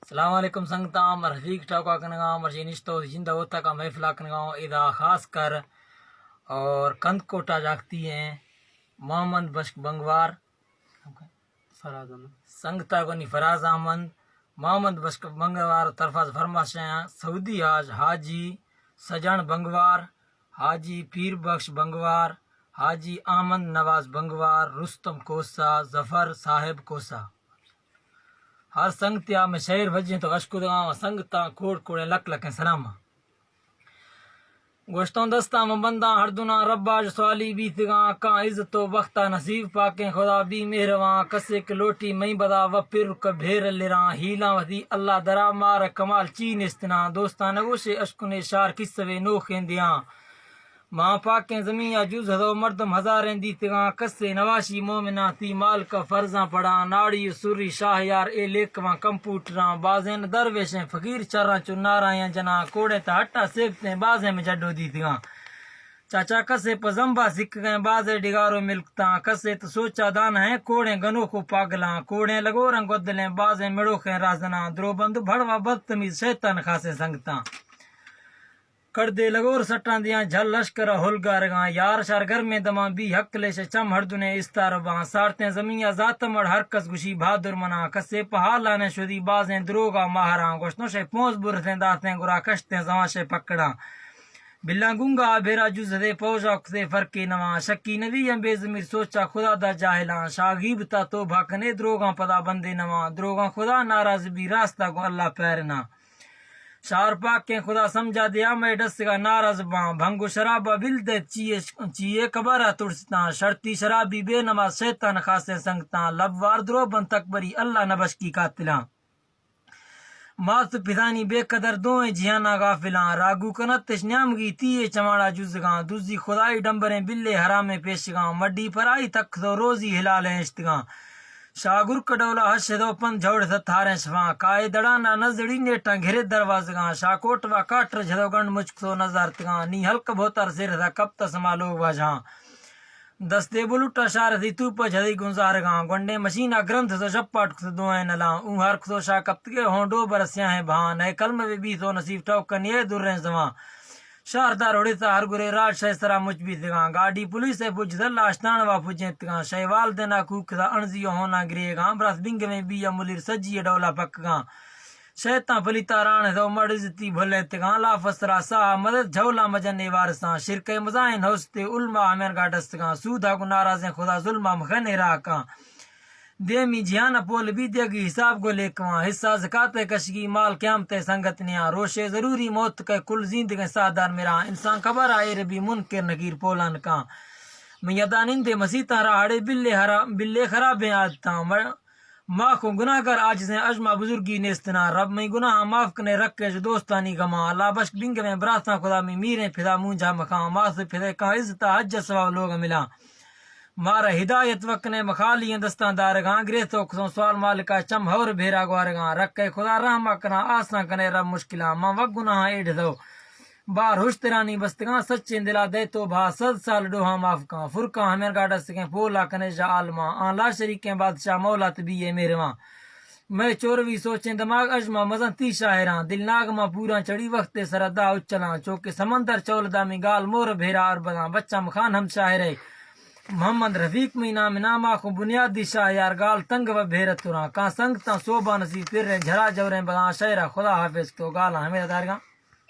السلام علیکم سنگتام رفیق ٹاکا کنگاؤں مرشینشتو زندہ ہوتا کا محفلہ کنگاؤں ادا خاص کر اور کند کوٹا جاگتی ہیں محمد بشک بنگوار سنگتا گونی فراز احمد محمد بشک بنگوار طرفہ فرماشیاں سعودی حاجی سجن بنگوار حاجی پیر بخش بنگوار حاجی احمد نواز بنگوار رستم کوسا ظفر صاحب کوسا ہر سنگتیا میں شہر وجہ تو اشکو دگاں سنگتا کوڑ کوڑے لک لکیں سلام گوشتوں دستا میں بندہ ہر دنا رباج سوالی بیتگاں کان عزت و وقتا نصیب پاکیں خدا بھی مہرواں کسے کے لوٹی میں بدا و پھر کبھیر لیراں ہیلاں ودی اللہ درا مار کمال چین استنا دوستان نگوشے اشکنے شار کس سوے نوخیں دیاں ماں پاکیں زمین جز ہدو مردم ہزاریں دیتگاں کسے نواشی مومنہ تی مال کا فرزاں پڑا ناڑی سوری شاہ یار اے لیکواں کمپیوٹراں بازیں درویشیں فقیر چراں چناراں جنا کوڑے تا ہٹا سیکھتے بازیں میں جڈو دیتگاں چاچا کسے پزمبا سکھ گئے بازے ڈگارو ملکتاں کسے تو سوچا دان ہیں کوڑیں گنو کو پاگلاں کوڑیں لگو رنگ گدلیں بازیں مڑوخیں رازناں درو بند بھڑوا بدتمیز شیطان خاصے سنگتاں کردے لگور سٹاں دیاں جھل لشکر ہلگارگاں یار شار گھر میں دماں بھی حق لے چم ہردنے استارباں سارتیں زمین ذات مڑ ہر کس گشی بہادر منا کسے پہا لانے شدی بازیں دروگا ماہراں گوشتوں شے پونس برتیں داتیں گرا کشتیں زواں شے پکڑاں بلا گنگا بھیرا جز دے پوجا کتے فرقی نواں شکی نوی بے ضمیر سوچا خدا دا جاہلاں شاگیب تا تو بھاکنے دروگاں پدا بندے نواں دروگاں خدا ناراض بھی راستہ کو اللہ پیرنا شار پاک کے خدا سمجھا دیا میں ڈس کا ناراض باں بھنگو شرابہ بل دے چیئے کبارہ تڑستاں شرطی شرابی بے نماز شیطان خاصے سنگتاں لبوار درو بن تکبری اللہ نبش کی قاتلاں مات پدانی بے قدر دوئیں جہانا غافلاں راگو کنتش نیامگی تیئے چماڑا جزگاں دوزی خدائی ڈمبریں بلے حرام پیشگاں مڈی پرائی تک دو روزی ہلال اشتگاں شاگر کڈولا ہشدو پن جھوڑ تھاریں شفاں کائے دڑانا نزڑی نیٹاں گھرے دروازگاں شاکوٹوا کاٹر جھدو گنڈ مچک تو نظارتگاں نی حلق بہتر سیر تھا کب تا سمالو واجہاں دستے بلوٹا شار تھی توپا جھدی گنزارگاں گنڈے مشینہ گرنتھ تو شپاٹ کت دوئیں نلاں اون ہر کتو شاہ کپتگے ہونڈو برسیاں ہیں بھاں نئے کلم بھی تو نصیب ٹوکن یہ دریں زواں شاردار اڑیتا ہر گرے راج شہ سرا مچ بیتگاں گاڑی پولیس پوچھ دل آشتانوا پوچھتگاں شہ والدنا کوکتا انزیو ہونا گریگاں برات بنگ میں بیا ملیر سجی ڈولا پکگاں شیطان پلیتا ران دو مڑ عزتی بھلیتگاں لا فسرا سا مدد جھولا مجنے وارساں شرک مزائن ہوستے علما ہمین گاڈستگاں سودا کو ناراضیں خدا ظلمہ مخنے راکاں دیمی جہانا پول بھی دیگی حساب کو لیکواں حصہ زکاة کشگی مال قیامت سنگت نیا روشے ضروری موت کے کل زندگی سادار میرا انسان خبر آئے ربی منکر نکیر پولان کا میدانندے مسیطہ راہڑے بلے خرابیں عادتاں ماں کو گناہ کر آجزیں اجمع بزرگی نیستنا رب میں گناہ معاف کنے رکھے جو دوستانی گما اللہ بشک بنگ میں براتاں خدا میں میریں پھدا مونجا مکھاں ماس پھدے کان عزتا حج سوا لوگ ملا مارا ہدایت وکنے مخالی دستان دارگاں گرے تو کسوں سوال مالکا چم ہور بھیرا گوارگاں رکھے خدا رحمہ کنا آساں کنے رب مشکلاں ماں وگ گناہ ایڈ دو بار ہوشترانی بستگاں سچے دلا دے تو بھا 100 سال ڈوہاں معاف کاں فرقاں ہمیں گاڑا سکیں پولا کنے جا عالماں آن لا شریکیں بادشاہ مولا تبی میرواں میں چوروی سوچیں دماغ اجما مزن تی شاہراں دل ناگما پورا چڑی وقت سردا اچلاں چوکے سمندر چولدا میں گال مور بھیرا اربداں بچہ مخان ہم شاہرے محمد رفیق میں نام ناما کو بنیادی شاہ یار گال تنگ و بھیرت تراں کان سنگتاں صوبہ نصیب پھر جھرا جوریں بداں شہرہ خدا حافظ تو گالاں ہمیں دارگاں